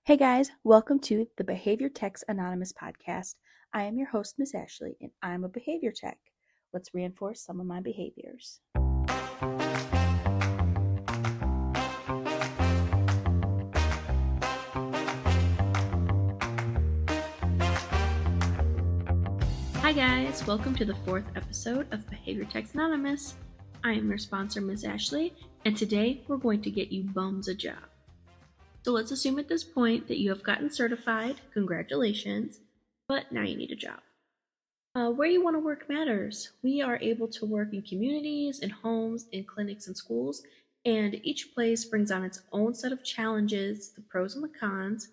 Hey guys, welcome to the Behavior Techs Anonymous podcast. I am your host, Miss Ashley, and I'm a behavior tech. Let's reinforce some of my behaviors. Hi guys, welcome to the 4th episode of Behavior Techs Anonymous. I am your sponsor, Miss Ashley, and today we're going to get you bums a job. So let's assume at this point that you have gotten certified. Congratulations, but now you need a job. Where you want to work matters. We are able to work in communities, in homes, in clinics, and schools, and each place brings on its own set of challenges, the pros and the cons,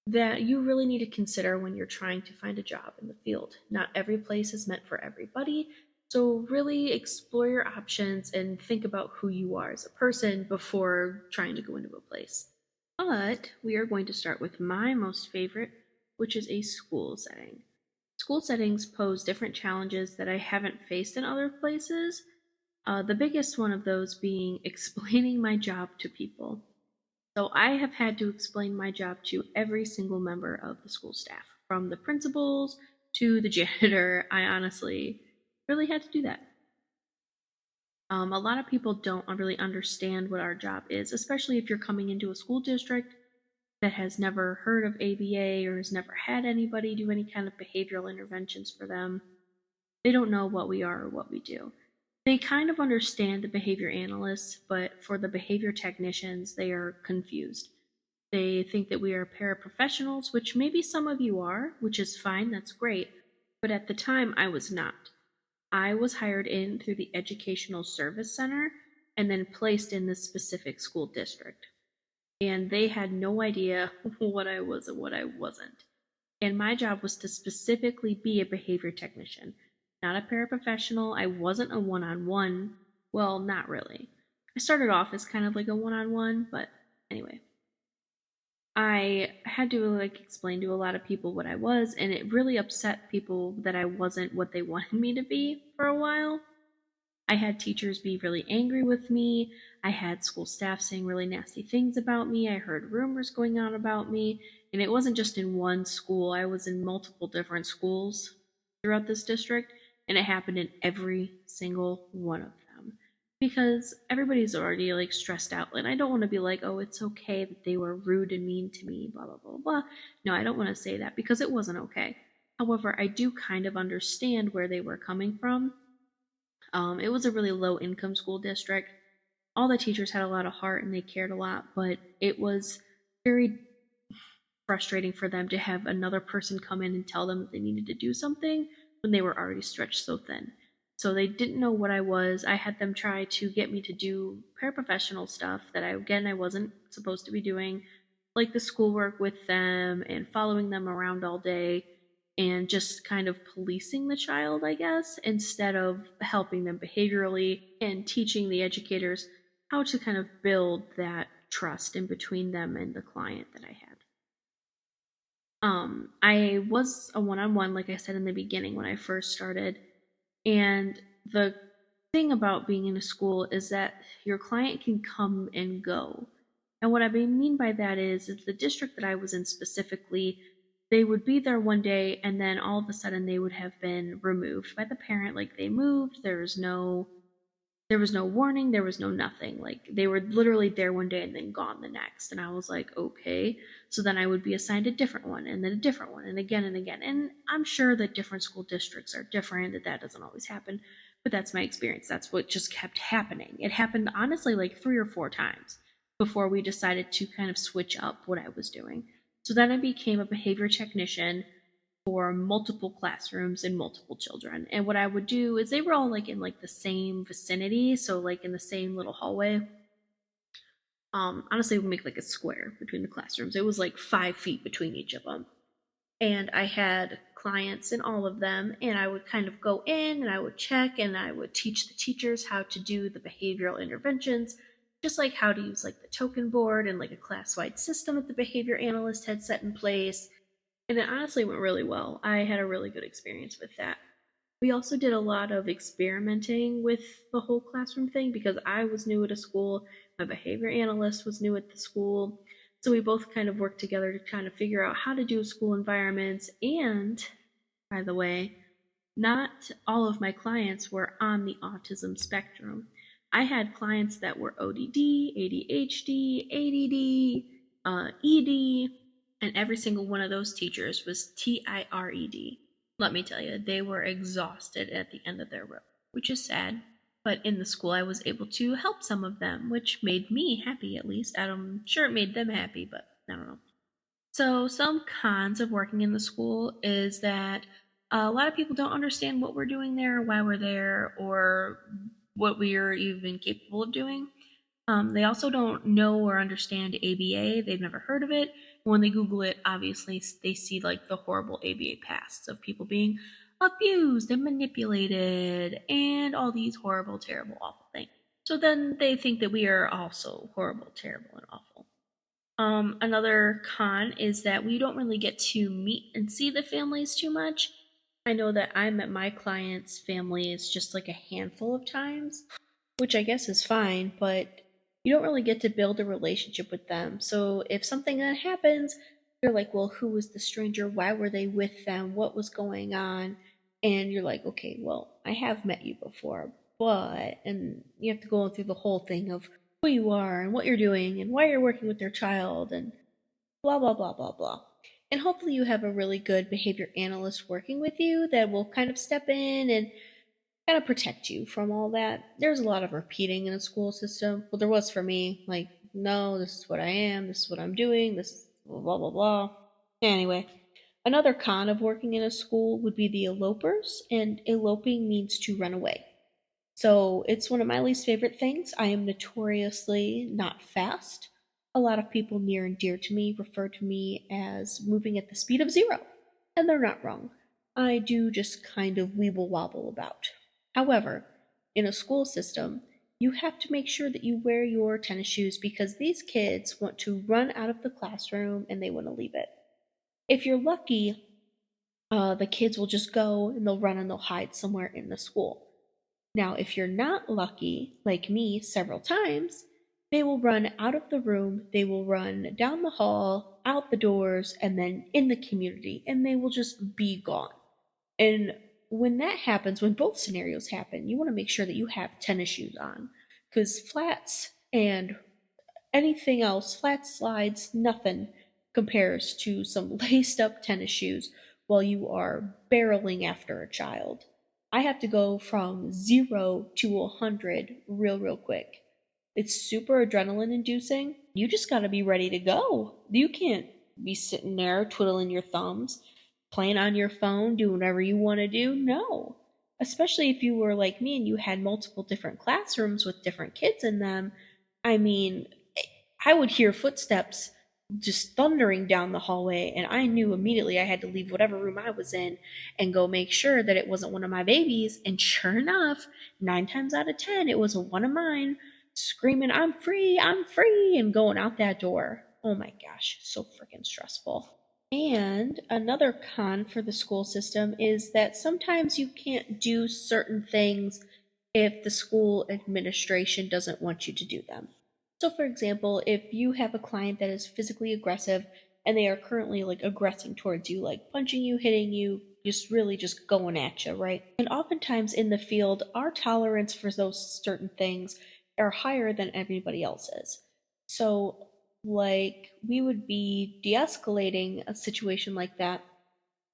that you really need to consider when you're trying to find a job in the field. Not every place is meant for everybody, so really explore your options and think about who you are as a person before trying to go into a place. But we are going to start with my most favorite, which is a school setting. School settings pose different challenges that I haven't faced in other places. The biggest one of those being explaining my job to people. So I have had to explain my job to every single member of the school staff, from the principals to the janitor. I honestly really had to do that. A lot of people don't really understand what our job is, especially if you're coming into a school district that has never heard of ABA or has never had anybody do any kind of behavioral interventions for them. They don't know what we are or what we do. They kind of understand the behavior analysts, but for the behavior technicians, they are confused. They think that we are paraprofessionals, which maybe some of you are, which is fine, that's great. But at the time, I was not. I was hired in through the Educational Service Center and then placed in this specific school district. And they had no idea what I was and what I wasn't. And my job was to specifically be a behavior technician, not a paraprofessional. I wasn't a one-on-one. Well, not really. I started off as kind of like a one-on-one, but anyway. I had to explain to a lot of people what I was, and it really upset people that I wasn't what they wanted me to be for a while. I had teachers be really angry with me. I had school staff saying really nasty things about me. I heard rumors going on about me. And it wasn't just in one school. I was in multiple different schools throughout this district. And it happened in every single one of them. Because everybody's already stressed out. And I don't want to be like, oh, it's okay that they were rude and mean to me, blah, blah, blah, blah. No, I don't want to say that because it wasn't okay. However, I do kind of understand where they were coming from. It was a really low income school district. All the teachers had a lot of heart and they cared a lot, but it was very frustrating for them to have another person come in and tell them that they needed to do something when they were already stretched so thin. So they didn't know what I was. I had them try to get me to do paraprofessional stuff that I wasn't supposed to be doing, like the schoolwork with them and following them around all day and just kind of policing the child, I guess, instead of helping them behaviorally and teaching the educators how to kind of build that trust in between them and the client that I had. I was a one-on-one, like I said in the beginning when I first started, and the thing about being in a school is that your client can come and go. And what I mean by that is the district that I was in specifically, they would be there one day and then all of a sudden they would have been removed by the parent. Like they moved, there was no warning, there was no nothing. Like they were literally there one day and then gone the next. And I was like, okay. So then I would be assigned a different one and then a different one and again and again. And I'm sure that different school districts are different, that doesn't always happen. But that's my experience. That's what just kept happening. It happened honestly like 3 or 4 times before we decided to kind of switch up what I was doing. So then I became a behavior technician for multiple classrooms and multiple children. And what I would do is they were all in the same vicinity, so in the same little hallway. Honestly, we would make a square between the classrooms. It was 5 feet between each of them. And I had clients in all of them, and I would kind of go in and I would check and I would teach the teachers how to do the behavioral interventions, just like how to use the token board and a class-wide system that the behavior analyst had set in place. And it honestly went really well. I had a really good experience with that. We also did a lot of experimenting with the whole classroom thing because I was new at a school, my behavior analyst was new at the school. So we both kind of worked together to kind of figure out how to do school environments. And by the way, not all of my clients were on the autism spectrum. I had clients that were ODD, ADHD, ADD, ED, and every single one of those teachers was TIRED. Let me tell you, they were exhausted at the end of their rope, which is sad. But in the school, I was able to help some of them, which made me happy at least. I'm sure it made them happy, but I don't know. So, some cons of working in the school is that a lot of people don't understand what we're doing there, why we're there, or what we are even capable of doing. They also don't know or understand ABA. They've never heard of it. When they Google it, obviously they see like the horrible ABA pasts of people being abused and manipulated and all these horrible, terrible, awful things. So then they think that we are also horrible, terrible, and awful. Another con is that we don't really get to meet and see the families too much. I know that I met my clients' families just like a handful of times, which I guess is fine, but you don't really get to build a relationship with them. So if something then happens, you're like, well, who was the stranger? Why were they with them? What was going on? And you're like, okay, well, I have met you before, but, and you have to go through the whole thing of who you are and what you're doing and why you're working with their child and blah, blah, blah, blah, blah. And hopefully you have a really good behavior analyst working with you that will kind of step in and kind of protect you from all that. There's a lot of repeating in a school system. Well, there was for me. Like, no, this is what I am, this is what I'm doing, this is blah, blah, blah. Anyway, another con of working in a school would be the elopers, and eloping means to run away. So it's one of my least favorite things. I am notoriously not fast. A lot of people near and dear to me refer to me as moving at the speed of zero, and they're not wrong. I do just kind of weeble wobble about. However, in a school system, you have to make sure that you wear your tennis shoes because these kids want to run out of the classroom and they want to leave it. If you're lucky, the kids will just go and they'll run and they'll hide somewhere in the school. Now, if you're not lucky, like me several times, they will run out of the room, they will run down the hall, out the doors, and then in the community, and they will just be gone. And when that happens, when both scenarios happen, you want to make sure that you have tennis shoes on. Because flats and anything else, flat slides, nothing compares to some laced up tennis shoes while you are barreling after a child. I have to go from 0 to 100 real quick. It's super adrenaline inducing. You just gotta be ready to go. You can't be sitting there twiddling your thumbs, playing on your phone, doing whatever you want to do. No. Especially if you were like me and you had multiple different classrooms with different kids in them. I mean, I would hear footsteps just thundering down the hallway, and I knew immediately I had to leave whatever room I was in and go make sure that it wasn't one of my babies. And sure enough, 9 times out of 10, it was one of mine screaming, I'm free, and going out that door. Oh my gosh, so freaking stressful. And another con for the school system is that sometimes you can't do certain things if the school administration doesn't want you to do them. So, for example, if you have a client that is physically aggressive and they are currently like aggressing towards you, like punching you, hitting you, just really just going at you, right? And oftentimes in the field, our tolerance for those certain things are higher than everybody else's. So, like, we would be de escalating a situation like that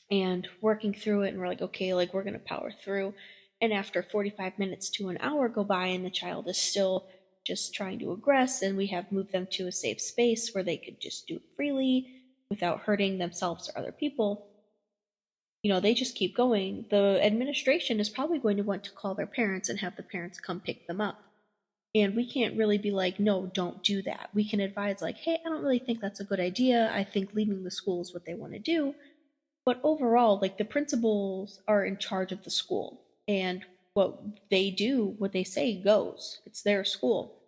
and working through it, and we're like, okay, like, we're going to power through. And after 45 minutes to an hour go by, and the child is still just trying to aggress, and we have moved them to a safe space where they could just do it freely without hurting themselves or other people, they just keep going. The administration is probably going to want to call their parents and have the parents come pick them up. And we can't really be like, no, don't do that. We can advise, like, hey, I don't really think that's a good idea. I think leaving the school is what they want to do. But overall, like, the principals are in charge of the school. And what they do, what they say goes. It's their school.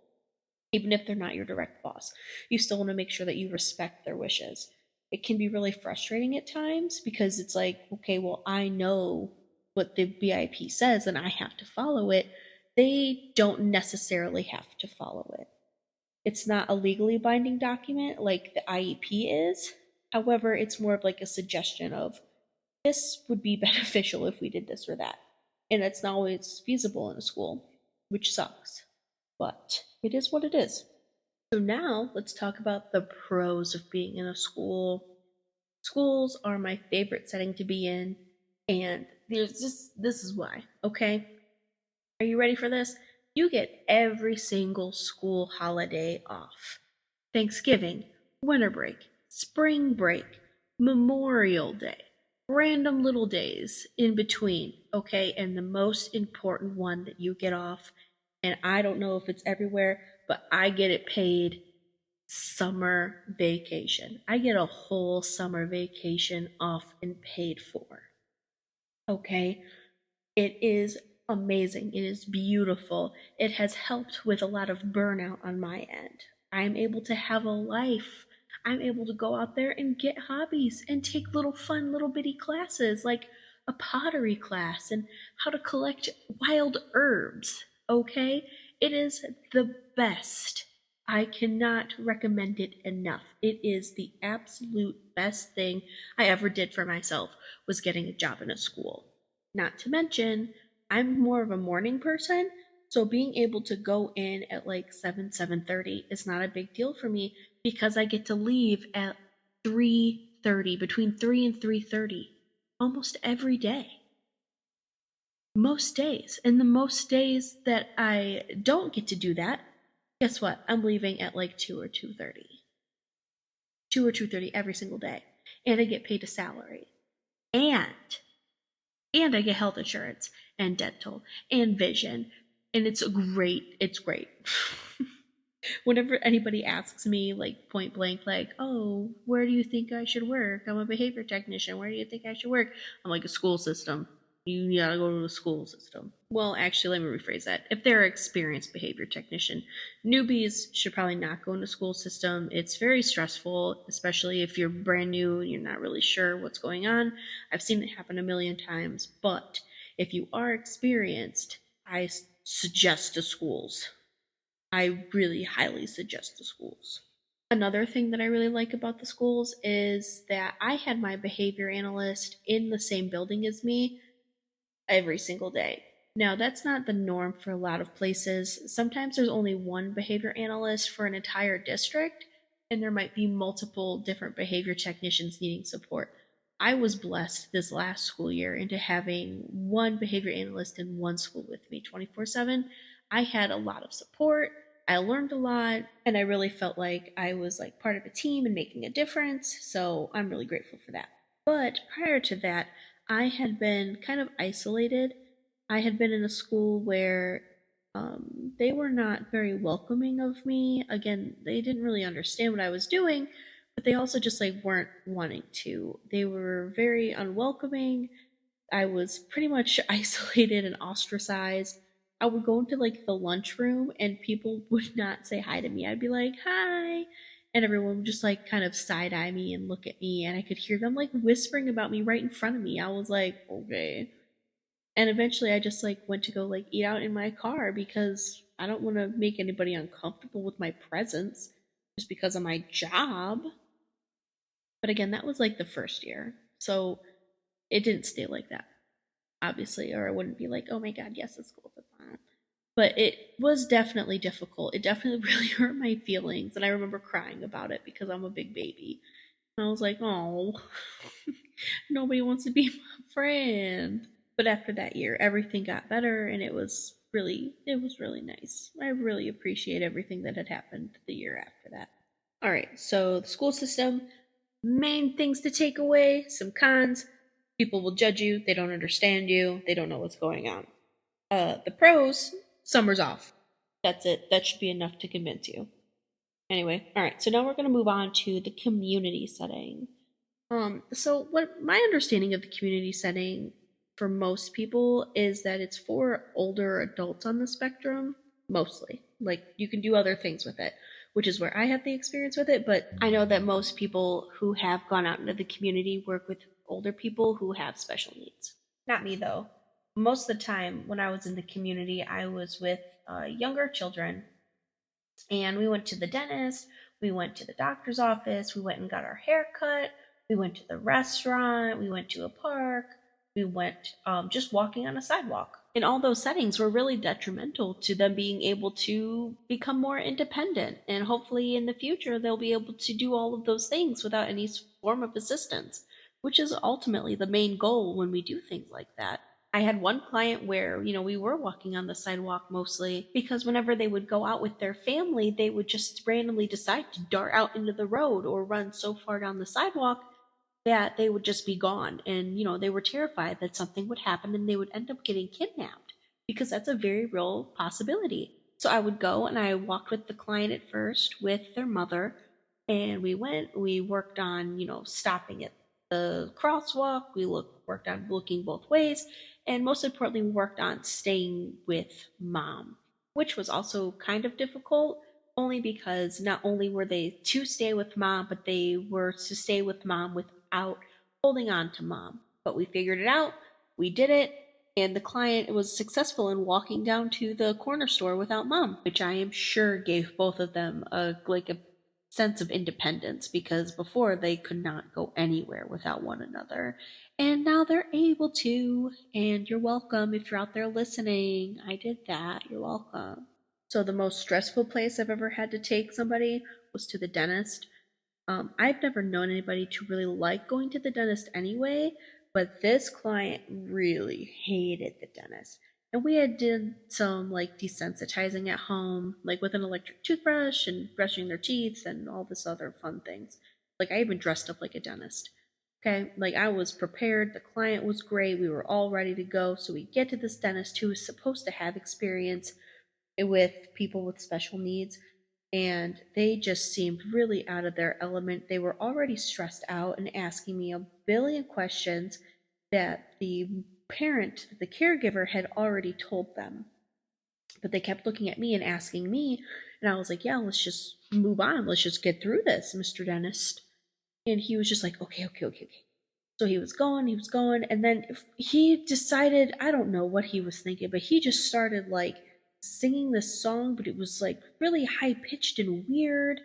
Even if they're not your direct boss, you still want to make sure that you respect their wishes. It can be really frustrating at times because it's like, okay, well, I know what the BIP says and I have to follow it. They don't necessarily have to follow it. It's not a legally binding document like the IEP is. However, it's more of like a suggestion of this would be beneficial if we did this or that. And it's not always feasible in a school, which sucks. But it is what it is. So now let's talk about the pros of being in a school. Schools are my favorite setting to be in, and there's just this is why, okay? Are you ready for this? You get every single school holiday off. Thanksgiving, winter break, spring break, Memorial Day, random little days in between, okay? And the most important one that you get off, and I don't know if it's everywhere, but I get it paid, summer vacation. I get a whole summer vacation off and paid for. Okay? It is amazing. It is beautiful. It has helped with a lot of burnout on my end. I'm able to have a life. I'm able to go out there and get hobbies and take little fun, little bitty classes like a pottery class and how to collect wild herbs. Okay? It is the best. I cannot recommend it enough. It is the absolute best thing I ever did for myself was getting a job in a school. Not to mention, I'm more of a morning person, so being able to go in at like 7:30 is not a big deal for me because I get to leave at 3:30, between 3 and 3:30 almost every day. Most days. And the most days that I don't get to do that, guess what? I'm leaving at like 2 or 2:30. 2 or 2:30 every single day. And I get paid a salary. And I get health insurance and dental and vision, and it's great. Whenever anybody asks me like point blank, like, oh, where do you think I should work? I'm a behavior technician, where do you think I should work? I'm like, a school system. You gotta go to the school system. Well, actually, let me rephrase that. If they're an experienced behavior technician, newbies should probably not go into school system. It's very stressful, especially if you're brand new and you're not really sure what's going on. I've seen it happen a million times, but if you are experienced, I suggest the schools. I really highly suggest the schools. Another thing that I really like about the schools is that I had my behavior analyst in the same building as me every single day. Now, that's not the norm for a lot of places. Sometimes there's only one behavior analyst for an entire district, and there might be multiple different behavior technicians needing support. I was blessed this last school year into having one behavior analyst in one school with me 24/7. I had a lot of support. I learned a lot, and I really felt like I was like part of a team and making a difference. So I'm really grateful for that. But prior to that, I had been kind of isolated. I had been in a school where they were not very welcoming of me. Again, they didn't really understand what I was doing, but they also just like weren't wanting to. They were very unwelcoming. I was pretty much isolated and ostracized. I would go into like the lunchroom and people would not say hi to me. I'd be like, hi. And everyone would just like kind of side eye me and look at me. And I could hear them like whispering about me right in front of me. I was like, okay. And eventually I just like went to go like eat out in my car because I don't want to make anybody uncomfortable with my presence just because of my job. But again, that was like the first year. So it didn't stay like that, obviously, or I wouldn't be like, oh my god, yes, it's cool. But it was definitely difficult. It definitely really hurt my feelings, and I remember crying about it because I'm a big baby. And I was like, oh, nobody wants to be my friend. But after that year, everything got better, and it was really nice. I really appreciate everything that had happened the year after that. All right, so the school system, main things to take away, some cons. People will judge you, they don't understand you, they don't know what's going on. The pros, summer's off. That's it. That should be enough to convince you. Anyway, all right. So now we're going to move on to the community setting. So what my understanding of the community setting for most people is that it's for older adults on the spectrum, mostly. Like you can do other things with it, which is where I have the experience with it. But I know that most people who have gone out into the community work with older people who have special needs. Not me though. Most of the time when I was in the community, I was with younger children. And we went to the dentist, we went to the doctor's office, we went and got our hair cut, we went to the restaurant, we went to a park, we went just walking on a sidewalk. And all those settings were really detrimental to them being able to become more independent. And hopefully in the future, they'll be able to do all of those things without any form of assistance, which is ultimately the main goal when we do things like that. I had one client where, we were walking on the sidewalk mostly because whenever they would go out with their family, they would just randomly decide to dart out into the road or run so far down the sidewalk that they would just be gone. And, they were terrified that something would happen and they would end up getting kidnapped because that's a very real possibility. So I would go and I walked with the client at first with their mother, and we worked on, stopping at the crosswalk. Worked on looking both ways, and most importantly, we worked on staying with mom, which was also kind of difficult, only because not only were they to stay with mom, but they were to stay with mom without holding on to mom. But we figured it out, we did it, and the client was successful in walking down to the corner store without mom, which I am sure gave both of them a sense of independence, because before they could not go anywhere without one another. And now they're able to. And you're welcome if you're out there listening. I did that. You're welcome. So, the most stressful place I've ever had to take somebody was to the dentist. I've never known anybody to really like going to the dentist anyway, but this client really hated the dentist. And we had did some desensitizing at home, like with an electric toothbrush and brushing their teeth and all this other fun things. Like I even dressed up like a dentist. Okay, I was prepared, the client was great, we were all ready to go. So we get to this dentist who is supposed to have experience with people with special needs, and they just seemed really out of their element. They were already stressed out and asking me a billion questions that the the caregiver, had already told them. But they kept looking at me and asking me, and I was like, yeah, let's just move on. Let's just get through this, Mr. Dentist. And he was just like, okay, okay, okay, okay. So he was going, and then he decided, I don't know what he was thinking, but he just started singing this song, but it was really high pitched and weird.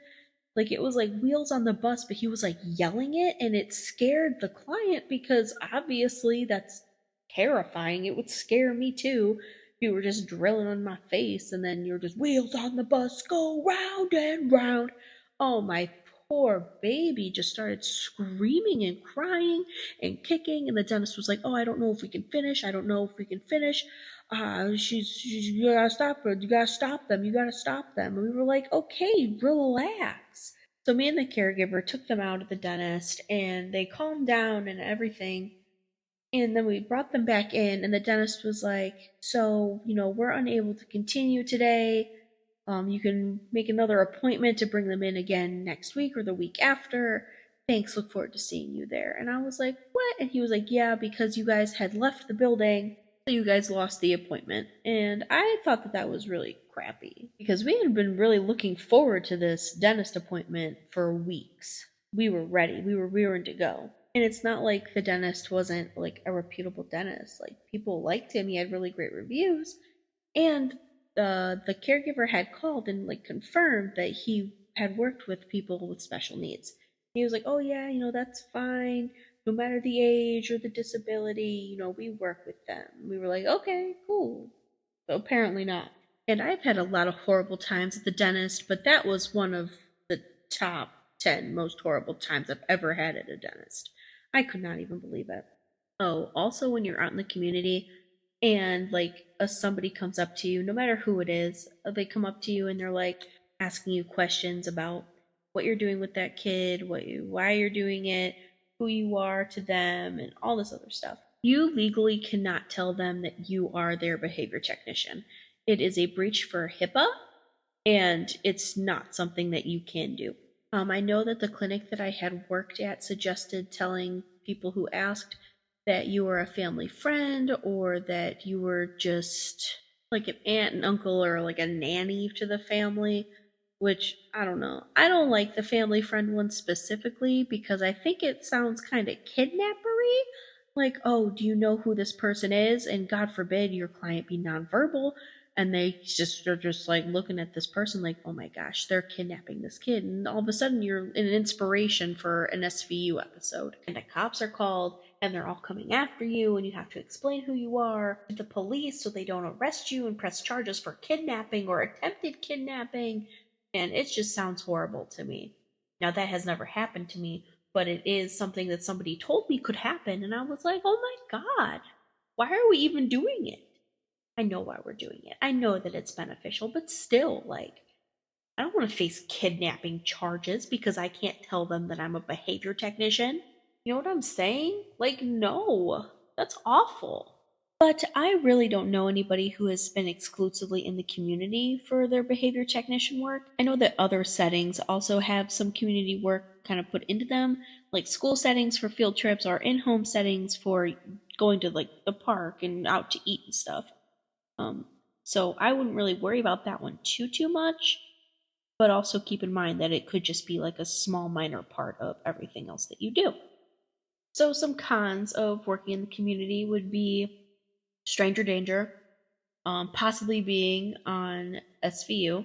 It was like Wheels on the Bus, but he was yelling it, and it scared the client because obviously that's terrifying. It would scare me too. If you were just drilling on my face and then you're just wheels on the bus go round and round. Oh, my poor baby just started screaming and crying and kicking, and the dentist was like, "Oh, I don't know if we can finish. I don't know if we can finish. She's you gotta stop her. You gotta stop them. You gotta stop them." And we were like, "Okay, relax." So me and the caregiver took them out of the dentist, and they calmed down and everything. And then we brought them back in, and the dentist was like, "So, we're unable to continue today. You can make another appointment to bring them in again next week or the week after. Thanks, look forward to seeing you there." And I was like, "What?" And he was like, "Yeah, because you guys had left the building, so you guys lost the appointment." And I thought that that was really crappy because we had been really looking forward to this dentist appointment for weeks. We were ready, we were rearing to go. And it's not like the dentist wasn't a reputable dentist. People liked him, he had really great reviews. And the caregiver had called and confirmed that he had worked with people with special needs. He was like, "Oh yeah, that's fine. No matter the age or the disability, we work with them." We were like, "Okay, cool." But apparently not. And I've had a lot of horrible times at the dentist, but that was one of the top 10 most horrible times I've ever had at a dentist. I could not even believe it. Oh, also when you're out in the community and somebody comes up to you, no matter who it is, they come up to you and they're asking you questions about what you're doing with that kid, why you're doing it, who you are to them, and all this other stuff. You legally cannot tell them that you are their behavior technician. It is a breach for HIPAA, and it's not something that you can do. I know that the clinic that I had worked at suggested telling people who asked that you were a family friend or that you were just an aunt and uncle or a nanny to the family, which I don't know. I don't like the family friend one specifically because I think it sounds kind of kidnappery. Oh, do you know who this person is? And God forbid your client be nonverbal. and are just like looking at this person like, oh my gosh, they're kidnapping this kid, and all of a sudden you're an inspiration for an SVU episode, and the cops are called and they're all coming after you, and you have to explain who you are to the police so they don't arrest you and press charges for kidnapping or attempted kidnapping, and it just sounds horrible to me. Now that has never happened to me, but it is something that somebody told me could happen, and I was like, oh my god, why are we even doing it? I know why we're doing it. I know that it's beneficial, but still, like, I don't want to face kidnapping charges because I can't tell them that I'm a behavior technician. You know what I'm saying? Like, no, that's awful. But I really don't know anybody who has been exclusively in the community for their behavior technician work. I know that other settings also have some community work kind of put into them, like school settings for field trips or in-home settings for going to like the park and out to eat and stuff. Um, so I wouldn't really worry about that one too much, but also keep in mind that it could just be like a small minor part of everything else that you do. So some cons of working in the community would be stranger danger, possibly being on SVU,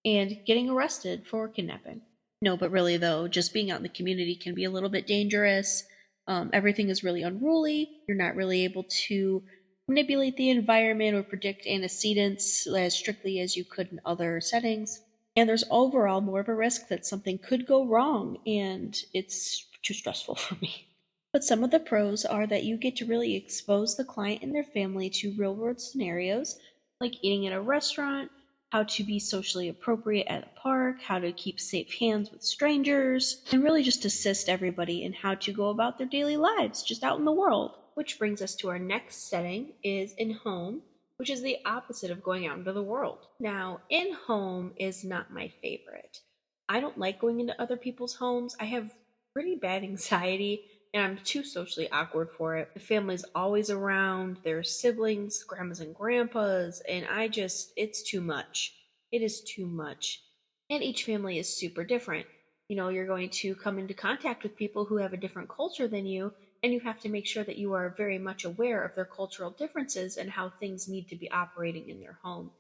and getting arrested for kidnapping. No, but really though, just being out in the community can be a little bit dangerous. Everything is really unruly. You're not really able to manipulate the environment or predict antecedents as strictly as you could in other settings. And there's overall more of a risk that something could go wrong, and it's too stressful for me. But some of the pros are that you get to really expose the client and their family to real world scenarios, like eating at a restaurant, how to be socially appropriate at a park, how to keep safe hands with strangers, and really just assist everybody in how to go about their daily lives just out in the world. Which brings us to our next setting is in home, which is the opposite of going out into the world. Now, in home is not my favorite. I don't like going into other people's homes. I have pretty bad anxiety and I'm too socially awkward for it. The family's always around, there's siblings, grandmas and grandpas, and it's too much. It is too much. And each family is super different. You know, you're going to come into contact with people who have a different culture than you, and you have to make sure that you are very much aware of their cultural differences and how things need to be operating in their home.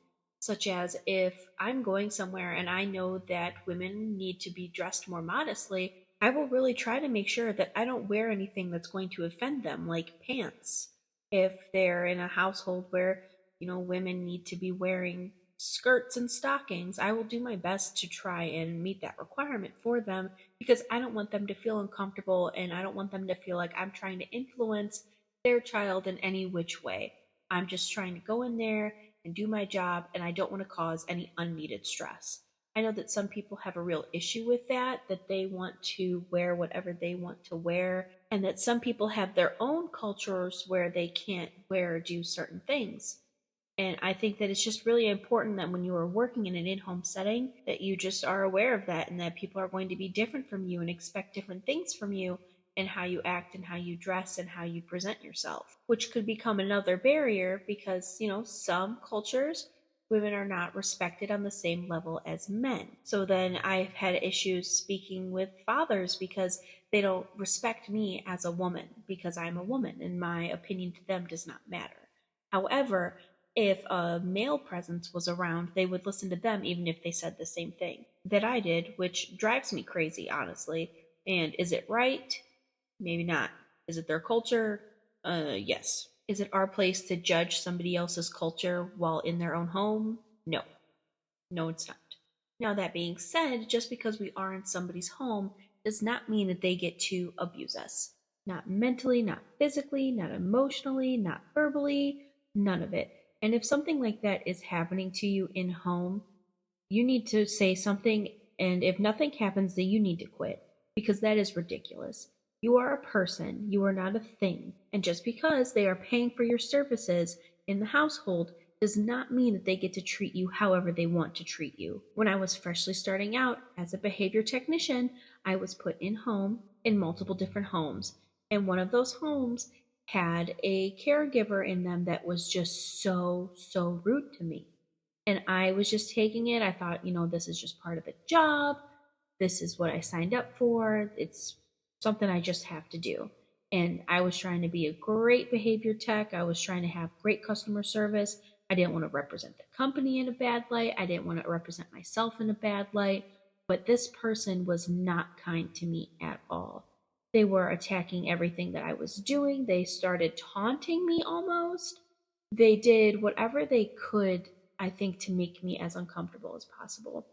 Such as if I'm going somewhere and I know that women need to be dressed more modestly, I will really try to make sure that I don't wear anything that's going to offend them, like pants. If they're in a household where, women need to be wearing skirts and stockings, I will do my best to try and meet that requirement for them because I don't want them to feel uncomfortable and I don't want them to feel like I'm trying to influence their child in any which way. I'm just trying to go in there and do my job and I don't want to cause any unneeded stress. I know that some people have a real issue with that they want to wear whatever they want to wear, and that some people have their own cultures where they can't wear or do certain things. And I think that it's just really important that when you are working in an in-home setting, that you just are aware of that and that people are going to be different from you and expect different things from you and how you act and how you dress and how you present yourself, which could become another barrier because, some cultures women are not respected on the same level as men. So then I've had issues speaking with fathers because they don't respect me as a woman because I'm a woman and my opinion to them does not matter. However, if a male presence was around, they would listen to them even if they said the same thing that I did, which drives me crazy, honestly. And is it right? Maybe not. Is it their culture? Yes. Is it our place to judge somebody else's culture while in their own home? No. No, it's not. Now, that being said, just because we are in somebody's home does not mean that they get to abuse us. Not mentally, not physically, not emotionally, not verbally, none of it. And if something like that is happening to you in home, you need to say something, and if nothing happens, then you need to quit because that is ridiculous. You are a person, you are not a thing. And just because they are paying for your services in the household does not mean that they get to treat you however they want to treat you. When I was freshly starting out as a behavior technician, I was put in multiple different homes. And one of those homes had a caregiver in them that was just so rude to me. And I was just taking it. I thought, this is just part of the job. This is what I signed up for. It's something I just have to do. And I was trying to be a great behavior tech. I was trying to have great customer service. I didn't want to represent the company in a bad light. I didn't want to represent myself in a bad light. But this person was not kind to me at all. They were attacking everything that I was doing. They started taunting me almost. They did whatever they could, I think, to make me as uncomfortable as possible.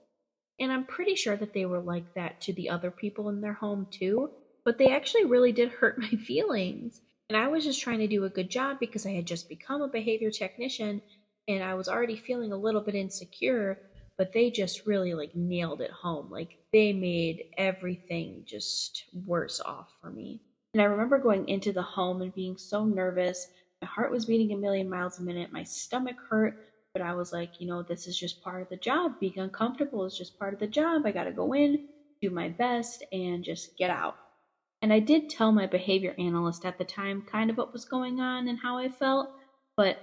And I'm pretty sure that they were like that to the other people in their home too, but they actually really did hurt my feelings. And I was just trying to do a good job because I had just become a behavior technician and I was already feeling a little bit insecure, but they just really like nailed it home. Like they made everything just worse off for me. And I remember going into the home and being so nervous. My heart was beating a million miles a minute. My stomach hurt. But I was like, this is just part of the job. Being uncomfortable is just part of the job. I got to go in, do my best, and just get out. And I did tell my behavior analyst at the time kind of what was going on and how I felt, but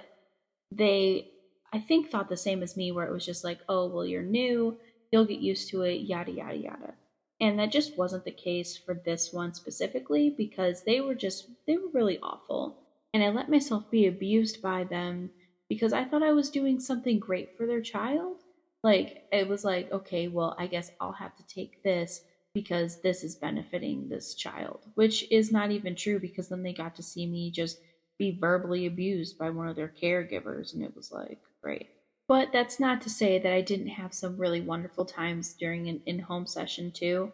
they, I think, thought the same as me, where it was just like, oh, well, you're new, you'll get used to it, yada, yada, yada. And that just wasn't the case for this one specifically because they were really awful. And I let myself be abused by them because I thought I was doing something great for their child. Like, it was like, okay, well, I guess I'll have to take this because this is benefiting this child, which is not even true because then they got to see me just be verbally abused by one of their caregivers, and it was like, great. But that's not to say that I didn't have some really wonderful times during an in-home session too.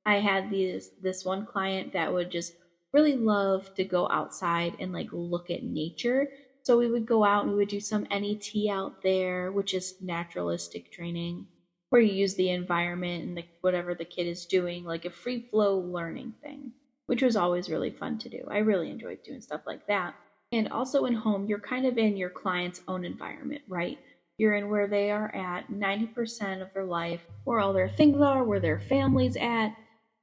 I had this one client that would just really love to go outside and like look at nature. So we would go out and we would do some NET out there, which is naturalistic training, where you use the environment and whatever the kid is doing, like a free flow learning thing, which was always really fun to do. I really enjoyed doing stuff like that. And also in home, you're kind of in your client's own environment, right? You're in where they are at 90% of their life, where all their things are, where their family's at,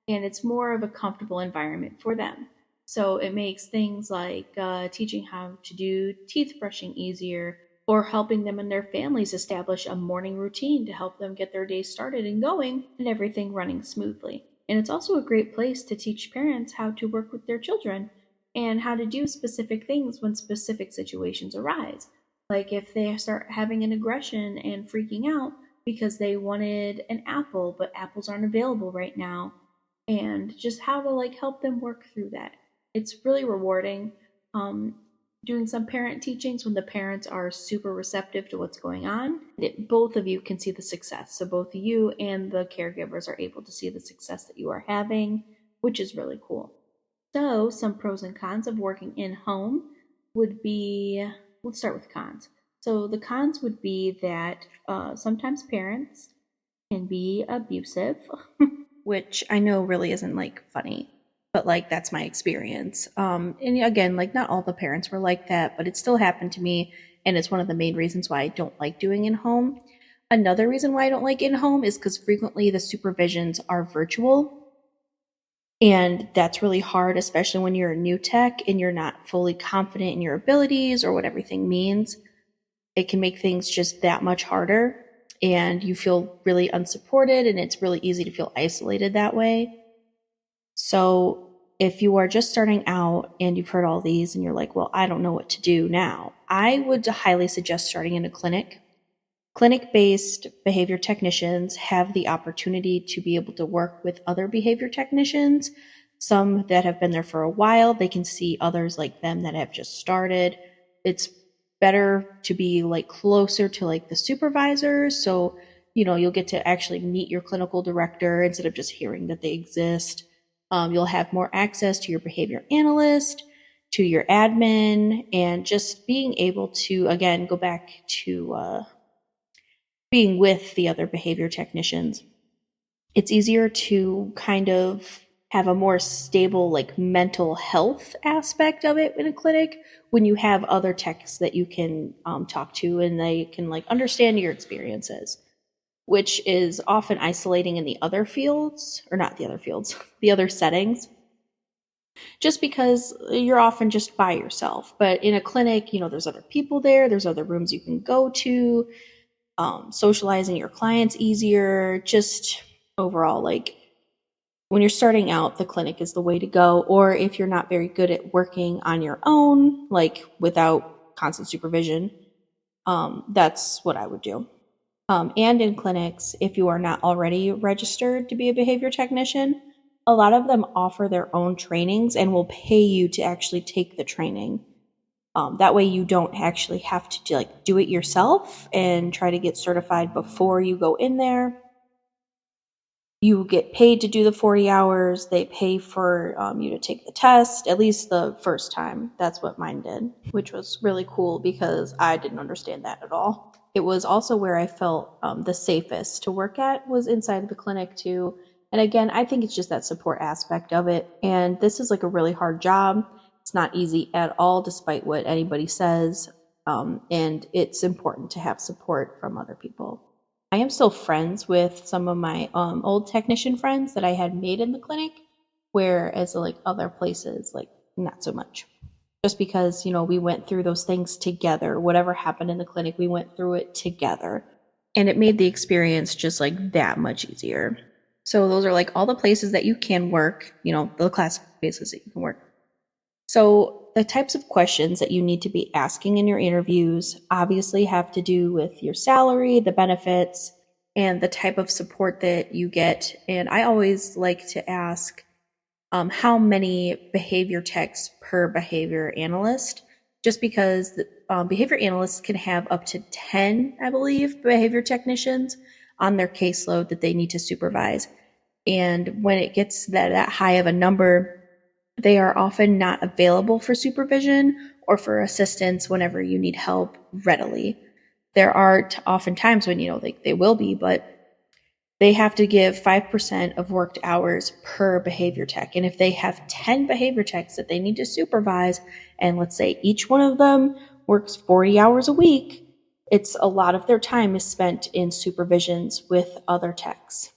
and it's more of a comfortable environment for them. So it makes things like teaching how to do teeth brushing easier, or helping them and their families establish a morning routine to help them get their day started and going and everything running smoothly. And it's also a great place to teach parents how to work with their children and how to do specific things when specific situations arise. Like if they start having an aggression and freaking out because they wanted an apple, but apples aren't available right now, and just how to like help them work through that. It's really rewarding. Doing some parent teachings when the parents are super receptive to what's going on. Both of you can see the success. So both you and the caregivers are able to see the success that you are having, which is really cool. So some pros and cons of working in home would be, let's start with cons. So the cons would be that sometimes parents can be abusive, which I know really isn't like funny, but like that's my experience. And again, like not all the parents were like that, but it still happened to me, and it's one of the main reasons why I don't like doing in home. Another reason why I don't like in home is because frequently the supervisions are virtual. And that's really hard, especially when you're a new tech and you're not fully confident in your abilities or what everything means. It can make things just that much harder, and you feel really unsupported, and it's really easy to feel isolated that way. So if you are just starting out and you've heard all these and you're like, well, I don't know what to do now, I would highly suggest starting in a clinic. Clinic-based behavior technicians have the opportunity to be able to work with other behavior technicians, some that have been there for a while. They can see others like them that have just started. It's better to be like closer to like the supervisors, so you'll get to actually meet your clinical director instead of just hearing that they exist. You'll have more access to your behavior analyst, to your admin, and just being able to, again, go back to being with the other behavior technicians. It's easier to kind of have a more stable like mental health aspect of it in a clinic when you have other techs that you can talk to, and they can like understand your experiences, which is often isolating in the other fields, or not the other fields, the other settings, just because you're often just by yourself. But in a clinic, there's other people there, there's other rooms you can go to, socializing your clients easier, just overall, like when you're starting out, the clinic is the way to go. Or if you're not very good at working on your own, like without constant supervision, That's what I would do. And in clinics, if you are not already registered to be a behavior technician, a lot of them offer their own trainings and will pay you to actually take the training. That way you don't actually have to do it yourself and try to get certified before you go in there. You get paid to do the 40 hours. They pay for you to take the test, at least the first time. That's what mine did, which was really cool because I didn't understand that at all. It was also where I felt the safest to work at, was inside of the clinic too. And again, I think it's just that support aspect of it. And this is like a really hard job. It's not easy at all, despite what anybody says. And it's important to have support from other people. I am still friends with some of my old technician friends that I had made in the clinic, whereas like other places, like not so much. Just because, we went through those things together. Whatever happened in the clinic, we went through it together. And it made the experience just like that much easier. So those are like all the places that you can work, the classic places that you can work. So the types of questions that you need to be asking in your interviews obviously have to do with your salary, the benefits, and the type of support that you get. And I always like to ask how many behavior techs per behavior analyst, just because behavior analysts can have up to 10, I believe, behavior technicians on their caseload that they need to supervise. And when it gets that high of a number, they are often not available for supervision or for assistance whenever you need help readily. There are often times when, they will be, but they have to give 5% of worked hours per behavior tech. And if they have 10 behavior techs that they need to supervise, and let's say each one of them works 40 hours a week, it's a lot of their time is spent in supervisions with other techs.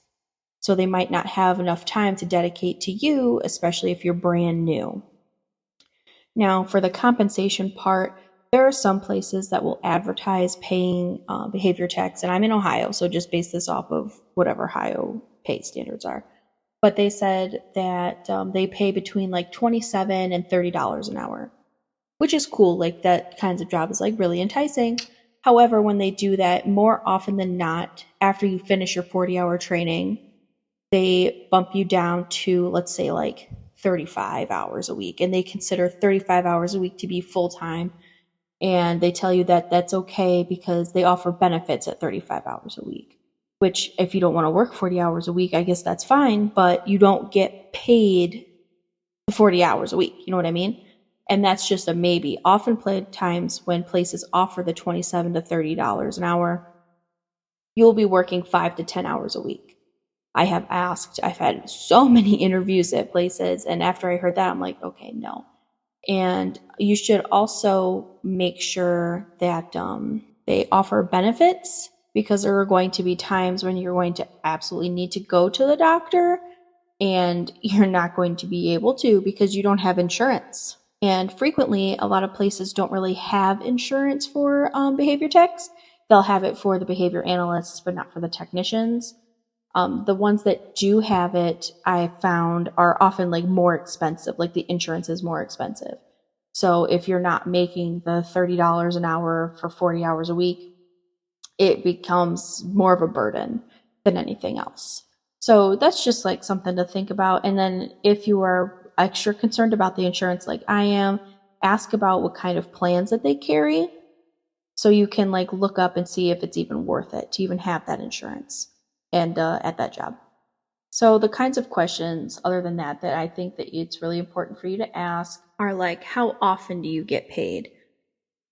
So they might not have enough time to dedicate to you, especially if you're brand new. Now, for the compensation part, there are some places that will advertise paying behavior techs, and I'm in Ohio, so just base this off of whatever Ohio pay standards are. But they said that they pay between like $27 and $30 an hour, which is cool. Like that kinds of job is like really enticing. However, when they do that, more often than not, after you finish your 40-hour training, they bump you down to, let's say, like 35 hours a week, and they consider 35 hours a week to be full-time. And they tell you that that's okay because they offer benefits at 35 hours a week, which if you don't want to work 40 hours a week, I guess that's fine, but you don't get paid 40 hours a week. You know what I mean? And that's just a maybe. Often times when places offer the $27 to $30 an hour, you'll be working 5 to 10 hours a week. I've had so many interviews at places, and after I heard that, I'm like, okay, no. And you should also make sure that they offer benefits, because there are going to be times when you're going to absolutely need to go to the doctor and you're not going to be able to because you don't have insurance. And frequently, a lot of places don't really have insurance for behavior techs. They'll have it for the behavior analysts, but not for the technicians. The ones that do have it, I found, are often like more expensive, like the insurance is more expensive. So if you're not making the $30 an hour for 40 hours a week, it becomes more of a burden than anything else. So that's just like something to think about. And then if you are extra concerned about the insurance, like I am, ask about what kind of plans that they carry, so you can like look up and see if it's even worth it to even have that insurance and at that job. So the kinds of questions other than that I think that it's really important for you to ask are like, how often do you get paid?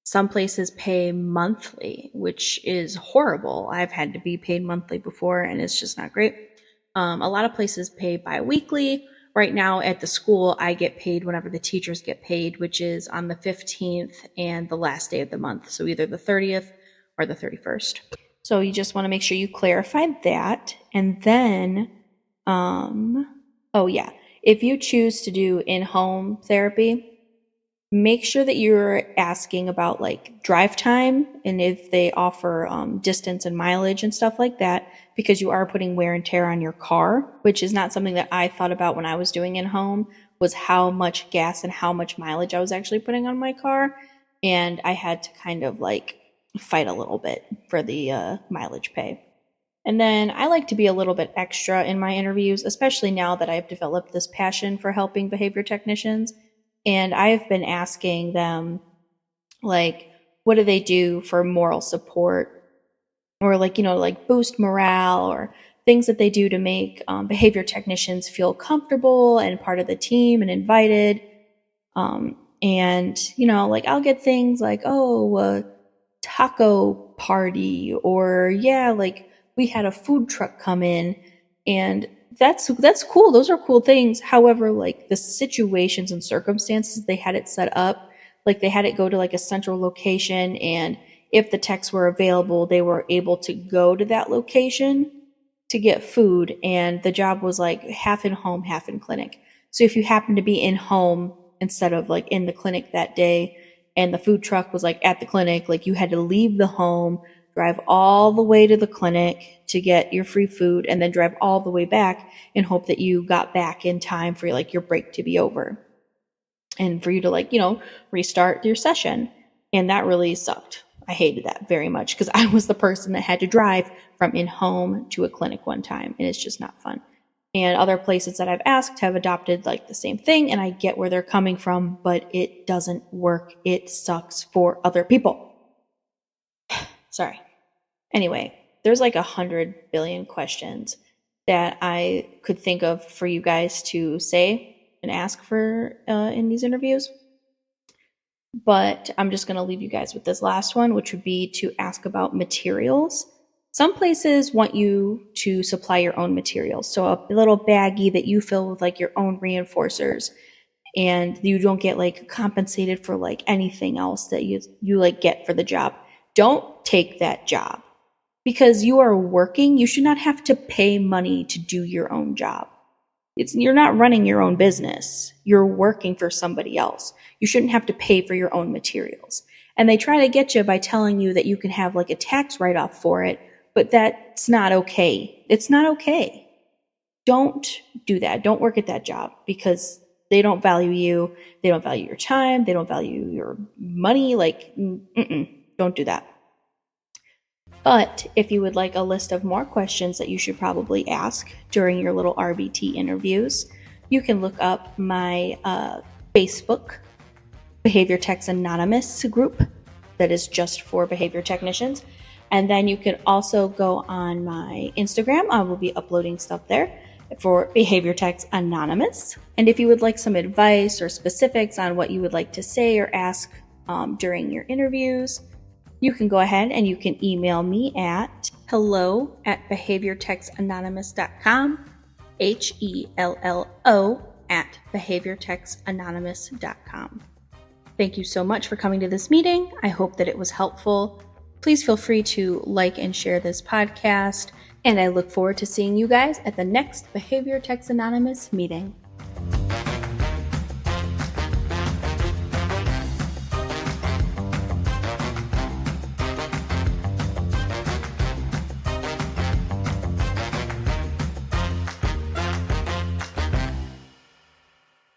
Some places pay monthly, which is horrible. I've had to be paid monthly before, and it's just not great. A lot of places pay bi-weekly. Right now at the school, I get paid whenever the teachers get paid, which is on the 15th and the last day of the month. So either the 30th or the 31st. So you just want to make sure you clarify that. And then, if you choose to do in-home therapy, make sure that you're asking about like drive time and if they offer distance and mileage and stuff like that, because you are putting wear and tear on your car, which is not something that I thought about when I was doing in-home, was how much gas and how much mileage I was actually putting on my car. And I had to kind of like fight a little bit for the mileage pay. And then I like to be a little bit extra in my interviews, especially now that I've developed this passion for helping behavior technicians. And I've been asking them, like, what do they do for moral support, or like boost morale, or things that they do to make behavior technicians feel comfortable and part of the team and invited. And like I'll get things like, a taco party, or like we had a food truck come in, and that's cool. Those are cool things. However, like the situations and circumstances they had it set up, like they had it go to like a central location, and if the techs were available, they were able to go to that location to get food, and the job was like half in home, half in clinic. So if you happen to be in home instead of like in the clinic that day, and the food truck was like at the clinic, like you had to leave the home, drive all the way to the clinic to get your free food, and then drive all the way back and hope that you got back in time for like your break to be over and for you to restart your session. And that really sucked. I hated that very much because I was the person that had to drive from in home to a clinic one time, and it's just not fun. And other places that I've asked have adopted like the same thing, and I get where they're coming from, but it doesn't work. It sucks for other people. Sorry. Anyway, there's like 100 billion questions that I could think of for you guys to say and ask for in these interviews. But I'm just going to leave you guys with this last one, which would be to ask about materials. Some places want you to supply your own materials. So a little baggie that you fill with like your own reinforcers, and you don't get like compensated for like anything else that you like get for the job. Don't take that job because you are working. You should not have to pay money to do your own job. You're not running your own business. You're working for somebody else. You shouldn't have to pay for your own materials. And they try to get you by telling you that you can have like a tax write-off for it, but that's not okay. It's not okay. Don't do that. Don't work at that job because they don't value you. They don't value your time. They don't value your money. Like, don't do that. But if you would like a list of more questions that you should probably ask during your little RBT interviews, you can look up my Facebook Behavior Techs Anonymous group that is just for behavior technicians. And then you can also go on my Instagram. I will be uploading stuff there for Behavior Techs Anonymous. And if you would like some advice or specifics on what you would like to say or ask during your interviews, you can go ahead and you can email me at hello@behaviortechsanonymous.com, HELLO@behaviortechsanonymous.com. Thank you so much for coming to this meeting. I hope that it was helpful. Please feel free to like and share this podcast, and I look forward to seeing you guys at the next Behavior Techs Anonymous meeting.